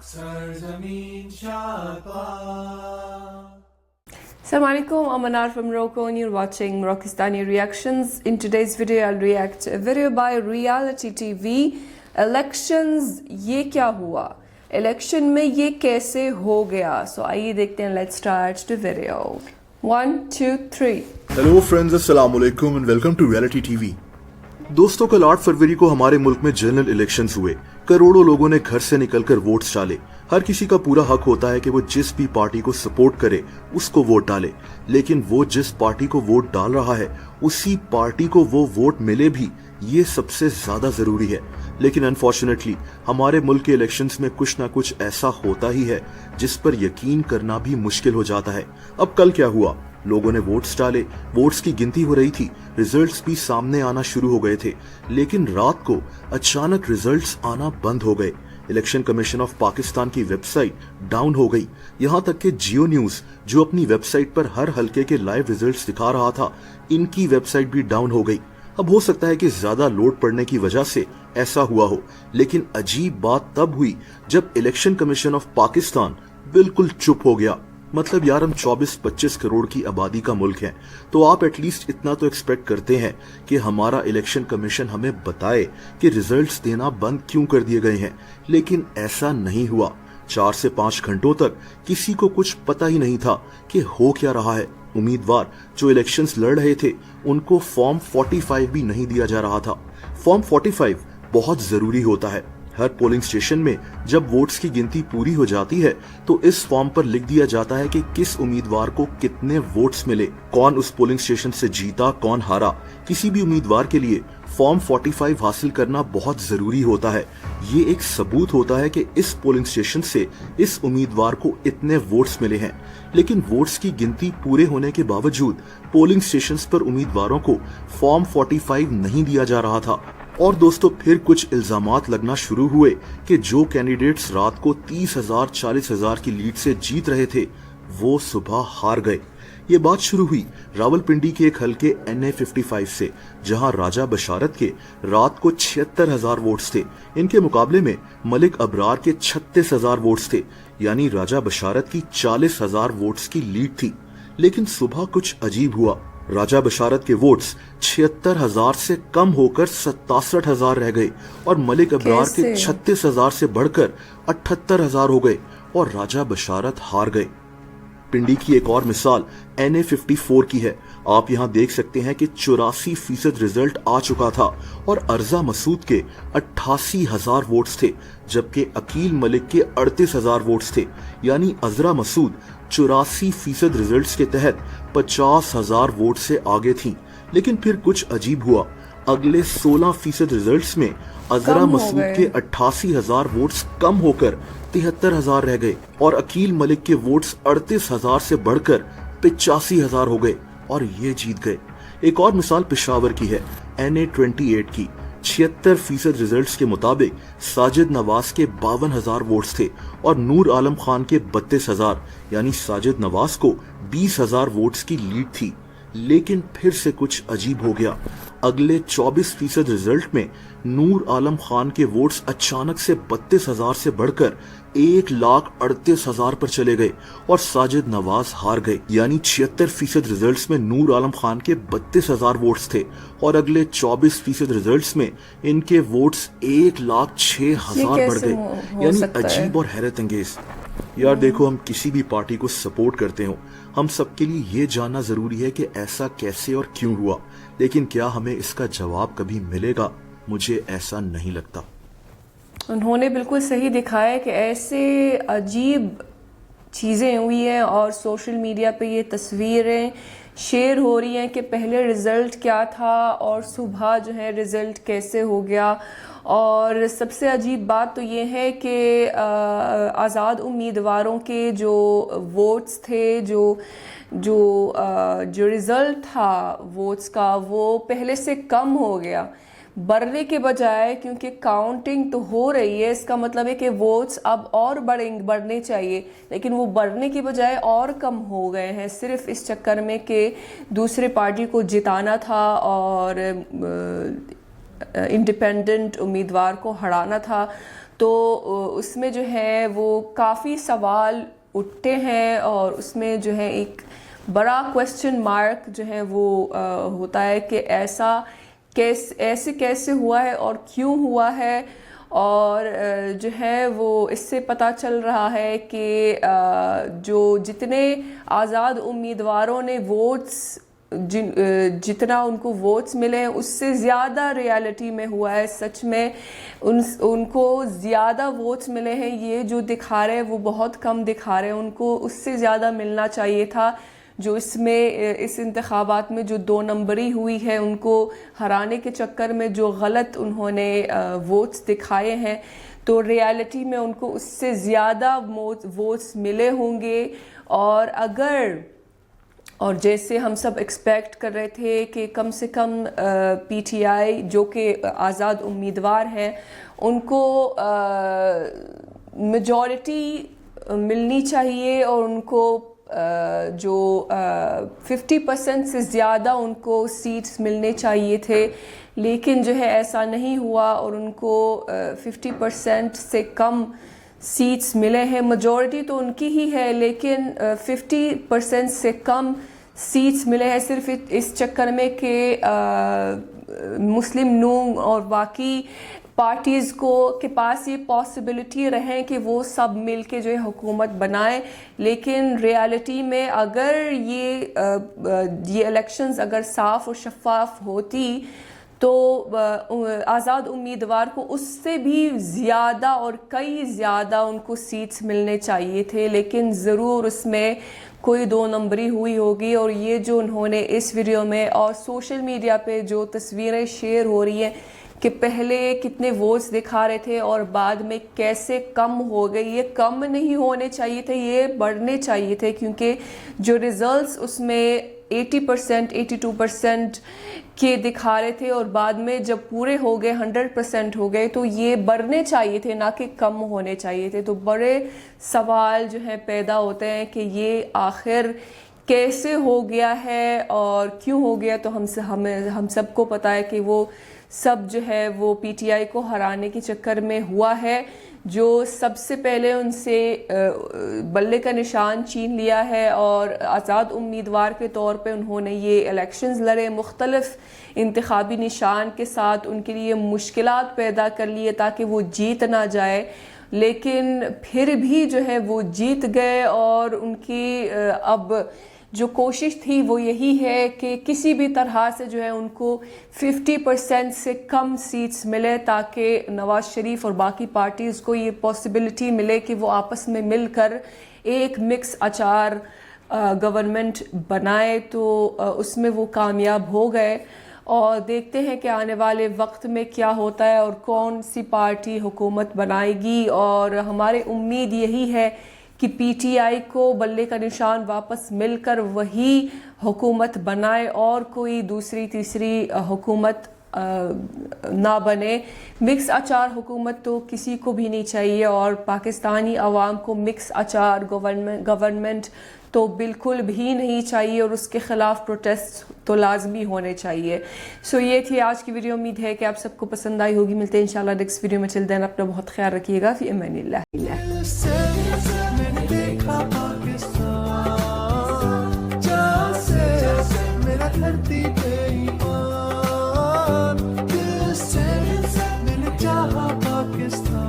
Sarzameen Shapa. Assalamu alaikum, I'm Anar from Morocco and you're watching Moroccistani Reactions. In today's video, I'll react to a video by Reality TV. Elections, ये क्या हुआ? Election में ये कैसे हो गया? So आइए देखते हैं. Let's start the video. 1, 2, 3. Hello friends, अस्सलाम वालेकुम and welcome to reality TV. दोस्तों, कल 8 फरवरी को हमारे मुल्क में जनरल इलेक्शंस हुए. करोड़ों लोगों ने घर से निकलकर वोट्स डाले. हर किसी का पूरा हक होता है कि वो जिस भी पार्टी को सपोर्ट करे उसको वोट डाले, लेकिन वो जिस पार्टी को वोट डाल रहा है उसी पार्टी को वो वोट मिले भी, ये सबसे ज्यादा जरूरी है. लेकिन अनफॉर्चुनेटली हमारे मुल्क के इलेक्शंस में कुछ ना कुछ ऐसा होता ही है जिस पर यकीन करना भी मुश्किल हो जाता है. अब कल क्या हुआ? लोगों ने वोट्स डाले, वोट्स की गिनती हो रही थी, रिजल्ट्स भी सामने आना शुरू हो गए थे, लेकिन रात को अचानक रिजल्ट्स आना बंद हो गए. इलेक्शन कमीशन ऑफ पाकिस्तान की वेबसाइट डाउन हो गई. यहां तक कि जियो न्यूज, जो अपनी वेबसाइट पर हर हलके के लाइव रिजल्ट्स दिखा रहा था, इनकी वेबसाइट भी डाउन हो गई. अब हो सकता है कि ज्यादा लोड पड़ने की वजह से ऐसा हुआ हो, लेकिन अजीब बात तब हुई जब इलेक्शन कमीशन ऑफ पाकिस्तान बिल्कुल चुप हो गया. मतलब यार, हम 24-25 करोड़ की आबादी का मुल्क है, तो आप एटलीस्ट इतना तो एक्सपेक्ट करते हैं कि हमारा इलेक्शन कमीशन हमें बताए कि रिजल्ट्स देना बंद क्यों कर दिए गए हैं. लेकिन ऐसा नहीं हुआ. 4 से 5 घंटों तक किसी को कुछ पता ही नहीं था कि हो क्या रहा है. उम्मीदवार जो इलेक्शंस लड़ रहे थे उनको फॉर्म 45 भी नहीं दिया जा रहा था. फॉर्म 45 बहुत जरूरी होता है. हर पोलिंग स्टेशन में जब वोट्स की गिनती पूरी हो जाती है तो इस फॉर्म पर लिख दिया जाता है कि किस उम्मीदवार को कितने वोट्स मिले, कौन उस पोलिंग स्टेशन से जीता, कौन हारा. किसी भी उम्मीदवार के लिए फॉर्म 45 हासिल करना बहुत जरूरी होता है. ये एक सबूत होता है कि इस पोलिंग स्टेशन से इस उम्मीदवार को इतने वोट्स मिले हैं. लेकिन वोट्स की गिनती पूरे होने के बावजूद पोलिंग स्टेशंस पर उम्मीदवारों को फॉर्म 45 नहीं दिया जा रहा था. और दोस्तों, फिर कुछ इल्जामात लगना शुरू हुए कि जो कैंडिडेट्स रात को 30,000 40,000 की लीड से जीत रहे थे वो सुबह हार गए. ये बात शुरू हुई रावलपिंडी के एक हलके NA 55 से, जहां राजा बशारत के रात को 76,000 वोट्स थे. इनके मुकाबले में मलिक अबरार के 36,000 वोट्स थे, यानी राजा बशारत की 40,000 वोट्स की लीड थी. लेकिन सुबह कुछ अजीब हुआ. राजा बशारत के वोट्स 76,000 से कम होकर 67,000 रह गए और मलिक अबरार के 36,000 से बढ़कर 78,000 हो गए और राजा बशारत हार गए. पिंडी की एक और मिसाल NA 54 की है. आप यहां देख सकते हैं कि 84% रिजल्ट आ चुका था और अर्जा मसूद के 88,000 वोट्स थे, जबकि अकील मलिक के 38,000 वोट्स थे. यानी अजरा मसूद 84% रिजल्ट्स के तहत 50,000 वोट से आगे थी. लेकिन फिर कुछ अजीब हुआ. अगले 16% रिजल्ट्स में अजरा मसूद के 88,000 वोट्स कम होकर 73,000 रह गए और अकील मलिक के वोट्स 38,000 से बढ़कर 85,000 हो गए और ये जीत गए. एक और मिसाल पेशावर की है NA 28 की. 76% रिजल्ट्स के मुताबिक साजिद नवाज के 52,000 वोट्स थे और नूर आलम खान के 32,000, यानी साजिद नवाज को 20,000 वोट्स की लीड थी. लेकिन फिर से कुछ अजीब हो गया. अगले 24% रिजल्ट में नूर आलम खान के वोट्स अचानक से 32,000 से बढ़कर 1,38,000 पर चले गए और साजिद नवाज हार गए. यानी 76% रिजल्ट्स में नूर आलम खान के 32,000 वोट्स थे और अगले 24% रिजल्ट्स में इनके वोट्स 1,06,000 बढ़ गए. यानी अजीब और हैरत अंगेज. यार देखो, हम किसी भी पार्टी को सपोर्ट करते हो, हम सबके लिए ये जानना जरूरी है कि ऐसा कैसे और क्यों हुआ. लेकिन क्या हमें इसका जवाब कभी मिलेगा? मुझे ऐसा नहीं लगता. उन्होंने बिल्कुल सही दिखाया कि ऐसे अजीब चीज़ें हुई हैं और सोशल मीडिया पे ये तस्वीरें शेयर हो रही हैं कि पहले रिज़ल्ट क्या था और सुबह जो है रिज़ल्ट कैसे हो गया. और सबसे अजीब बात तो ये है कि आज़ाद उम्मीदवारों के जो वोट्स थे, जो रिज़ल्ट था वोट्स का, वो पहले से कम हो गया बढ़ने के बजाय, क्योंकि काउंटिंग तो हो रही है. इसका मतलब है कि वोट्स अब और बढ़ने चाहिए, लेकिन वो बढ़ने की बजाय और कम हो गए हैं, सिर्फ इस चक्कर में कि दूसरे पार्टी को जिताना था और इंडिपेंडेंट उम्मीदवार को हराना था. तो उसमें जो है वो काफ़ी सवाल उठते हैं और उसमें जो है एक बड़ा क्वेश्चन मार्क जो है वो होता है कि ऐसे कैसे हुआ है और क्यों हुआ है। और जो है वो इससे पता चल रहा है कि जो जितने आज़ाद उम्मीदवारों ने वोट्स जितना उनको वोट्स मिले हैं उससे ज़्यादा रियलिटी में हुआ है। सच में उनको ज़्यादा वोट्स मिले हैं, ये जो दिखा रहे हैं वो बहुत कम दिखा रहे हैं, उनको उससे ज़्यादा मिलना चाहिए था। जो इसमें इस इंतखाबात में जो 2 नंबरी हुई है, उनको हराने के चक्कर में जो गलत उन्होंने वोट्स दिखाए हैं, तो रियलिटी में उनको उससे ज़्यादा वोट्स मिले होंगे। और जैसे हम सब एक्सपेक्ट कर रहे थे कि कम से कम पीटीआई जो कि आज़ाद उम्मीदवार हैं उनको मेजॉरिटी मिलनी चाहिए और उनको जो 50% से ज़्यादा उनको सीट्स मिलने चाहिए थे, लेकिन जो है ऐसा नहीं हुआ और उनको 50% से कम सीट्स मिले हैं। मेजॉरिटी तो उनकी ही है लेकिन 50% से कम सीट्स मिले हैं सिर्फ इस चक्कर में कि मुस्लिम नून और बाकी पार्टीज़ के पास ये पॉसिबिलिटी रहे कि वो सब मिल के जो है हुकूमत बनाए। लेकिन रियलिटी में अगर ये इलेक्शंस अगर साफ़ और शफाफ होती तो आज़ाद उम्मीदवार को उससे भी ज़्यादा और कई ज़्यादा उनको सीट्स मिलने चाहिए थे, लेकिन ज़रूर उसमें कोई 2 नंबरी हुई होगी। और ये जो उन्होंने इस वीडियो में और सोशल मीडिया पे जो तस्वीरें शेयर हो रही हैं कि पहले कितने वोट्स दिखा रहे थे और बाद में कैसे कम हो गए, ये कम नहीं होने चाहिए थे, ये बढ़ने चाहिए थे, क्योंकि जो रिजल्ट्स उसमें 80% 82% के दिखा रहे थे और बाद में जब पूरे हो गए 100% हो गए, तो ये बढ़ने चाहिए थे ना कि कम होने चाहिए थे। तो बड़े सवाल जो है पैदा होते हैं कि ये आखिर कैसे हो गया है और क्यों हो गया। तो हम सबको पता है कि वो सब जो है वो पीटीआई को हराने के चक्कर में हुआ है। जो सबसे पहले उनसे बल्ले का निशान छीन लिया है और आज़ाद उम्मीदवार के तौर पे उन्होंने ये इलेक्शंस लड़े, मुख्तलिफ इंतखाबी निशान के साथ उनके लिए मुश्किलात पैदा कर लिए ताकि वो जीत ना जाए, लेकिन फिर भी जो है वो जीत गए। और उनकी अब जो कोशिश थी वो यही है कि किसी भी तरह से जो है उनको 50% से कम सीट्स मिले ताकि नवाज शरीफ और बाकी पार्टीज़ को ये पॉसिबिलिटी मिले कि वो आपस में मिलकर एक मिक्स आचार गवर्नमेंट बनाए। तो उसमें वो कामयाब हो गए और देखते हैं कि आने वाले वक्त में क्या होता है और कौन सी पार्टी हुकूमत बनाएगी। और हमारी उम्मीद यही है कि पीटीआई को बल्ले का निशान वापस मिलकर वही हुकूमत बनाए और कोई दूसरी तीसरी हुकूमत ना बने। मिक्स आचार हुकूमत तो किसी को भी नहीं चाहिए और पाकिस्तानी अवाम को मिक्स आचार गवर्नमेंट तो बिल्कुल भी नहीं चाहिए और उसके ख़िलाफ़ प्रोटेस्ट तो लाजमी होने चाहिए। सो ये थी आज की वीडियो। उम्मीद है कि आप सबको पसंद आई होगी। मिलते हैं इंशाल्लाह नेक्स्ट वीडियो में। चिल्ड्रन अपना बहुत ख्याल रखिएगा। फ़ी अमानिल्लाह। धरती पे ईमान, दिल से मैंने चाहा पाकिस्तान।